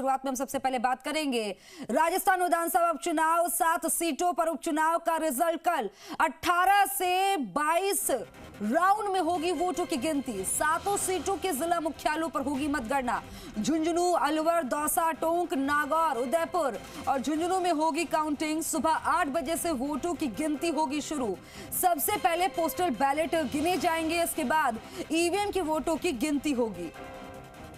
शुरुआत में हम सबसे पहले बात करेंगे राजस्थान विधानसभा उपचुनाव। 7 सीटों पर उपचुनाव का रिजल्ट कल 18 से 22 राउंड में होगी वोटों की गिनती। 7 सीटों के जिला मुख्यालयों पर होगी मतगणना। झुंझुनू, अलवर, दौसा, टोंक, नागौर, उदयपुर और झुंझुनू में होगी काउंटिंग। सुबह 8 बजे से वोटों की गिनती होगी शुरू। सबसे पहले पोस्टल बैलेट गिने जाएंगे, इसके बाद ईवीएम की वोटों की गिनती होगी।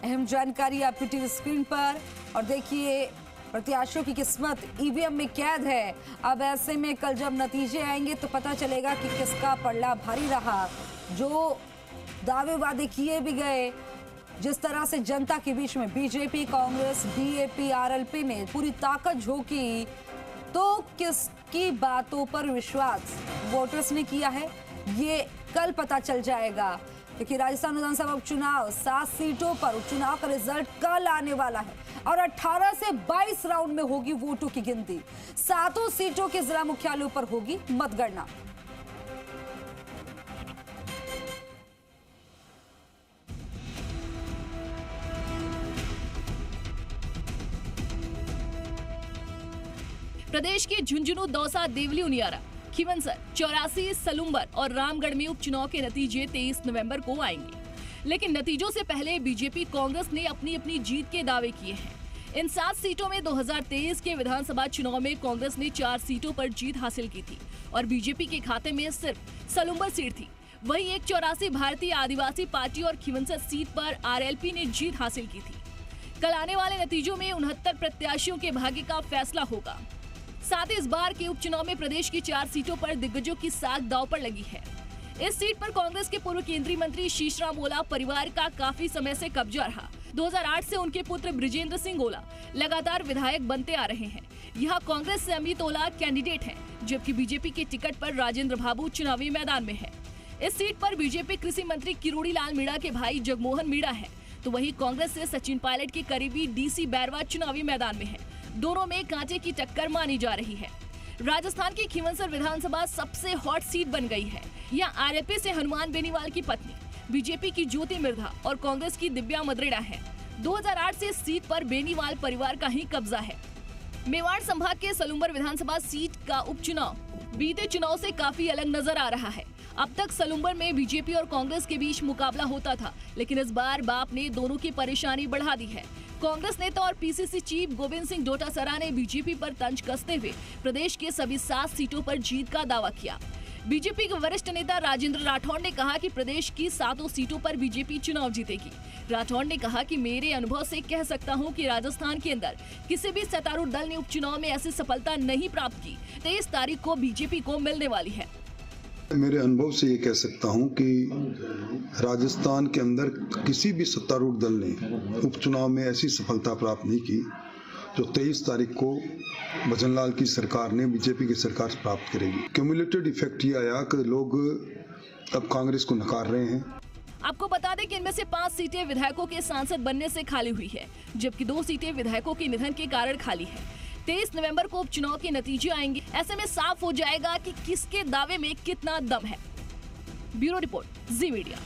अहम जानकारी आपकी टीवी स्क्रीन पर और देखिए, प्रत्याशियों की किस्मत ईवीएम में कैद है। अब ऐसे में कल जब नतीजे आएंगे तो पता चलेगा कि किसका पल्ला भारी रहा। जो दावे वादे किए भी गए, जिस तरह से जनता के बीच में बीजेपी, कांग्रेस, बीएपी, आरएलपी ने पूरी ताकत झोंकी, तो किसकी बातों पर विश्वास वोटर्स ने किया है, ये कल पता चल जाएगा। क्योंकि राजस्थान विधानसभा उपचुनाव 7 सीटों पर उपचुनाव का रिजल्ट कल आने वाला है और 18 से 22 राउंड में होगी वोटों की गिनती। 7 सीटों के जिला मुख्यालयों पर होगी मतगणना। प्रदेश के झुंझुनू, दौसा, देवली, उनियारा, खीवंसर, 84, सलुम्बर और रामगढ़ में उपचुनाव के नतीजे 23 नवंबर को आएंगे। लेकिन नतीजों से पहले बीजेपी, कांग्रेस ने अपनी अपनी जीत के दावे किए हैं। इन 7 सीटों में 2023 के विधानसभा चुनाव में कांग्रेस ने 4 सीटों पर जीत हासिल की थी और बीजेपी के खाते में सिर्फ सलुम्बर सीट थी। वहीं एक 84 भारतीय आदिवासी पार्टी और खीवंसर सीट पर आरएलपी ने जीत हासिल की थी। कल आने वाले नतीजों में 69 प्रत्याशियों के भाग्य का फैसला होगा। साथ ही इस बार के उपचुनाव में प्रदेश की 4 सीटों पर दिग्गजों की साख दांव पर लगी है। इस सीट पर कांग्रेस के पूर्व केंद्रीय मंत्री शीशराम ओला परिवार का काफी समय से कब्जा रहा। 2008 से उनके पुत्र ब्रिजेंद्र सिंह ओला लगातार विधायक बनते आ रहे हैं। यहाँ कांग्रेस से अमित ओला कैंडिडेट हैं, जबकि बीजेपी के टिकट पर राजेंद्र बाबू चुनावी मैदान में है। इस सीट पर बीजेपी कृषि मंत्री किरोड़ी लाल मीणा के भाई जगमोहन मीणा है, तो वहीं कांग्रेस से सचिन पायलट के करीबी डीसी बैरवा चुनावी मैदान में है। दोनों में कांटे की टक्कर मानी जा रही है। राजस्थान की खीवंसर विधानसभा सबसे हॉट सीट बन गई है। यहाँ आरएलपी से हनुमान बेनीवाल की पत्नी, बीजेपी की ज्योति मिर्धा और कांग्रेस की दिव्या मदरेड़ा है। 2008 से इस सीट पर बेनीवाल परिवार का ही कब्जा है। मेवाड़ संभाग के सलुम्बर विधानसभा सीट का उपचुनाव बीते चुनाव से काफी अलग नजर आ रहा है। अब तक सलुम्बर में बीजेपी और कांग्रेस के बीच मुकाबला होता था, लेकिन इस बार बाप ने दोनों की परेशानी बढ़ा दी है। कांग्रेस नेता और पीसीसी चीफ गोविंद सिंह डोटासरा ने बीजेपी पर तंज कसते हुए प्रदेश के सभी 7 सीटों पर जीत का दावा किया। बीजेपी के वरिष्ठ नेता राजेंद्र राठौड़ ने कहा कि प्रदेश की 7 सीटों पर बीजेपी चुनाव जीतेगी। राठौड़ ने कहा कि मेरे अनुभव से कह सकता हूं कि राजस्थान के अंदर किसी भी सत्तारूढ़ दल ने उपचुनाव में ऐसी सफलता नहीं प्राप्त की। 23 तारीख को बीजेपी को मिलने वाली है। मेरे अनुभव से ये कह सकता हूं कि राजस्थान के अंदर किसी भी सत्तारूढ़ दल ने उपचुनाव में ऐसी सफलता प्राप्त नहीं की जो 23 तारीख को भजनलाल की सरकार ने, बीजेपी की सरकार से प्राप्त करेगी। क्यूमुलेटेड इफेक्ट ये आया कि लोग अब कांग्रेस को नकार रहे हैं। आपको बता दें कि इनमें से 5 सीटें विधायकों के सांसद बनने से खाली हुई है, जबकि 2 सीटें विधायकों के निधन के कारण खाली है। 23 नवंबर को उपचुनाव के नतीजे आएंगे। ऐसे में साफ हो जाएगा कि किसके दावे में कितना दम है। ब्यूरो रिपोर्ट, जी मीडिया।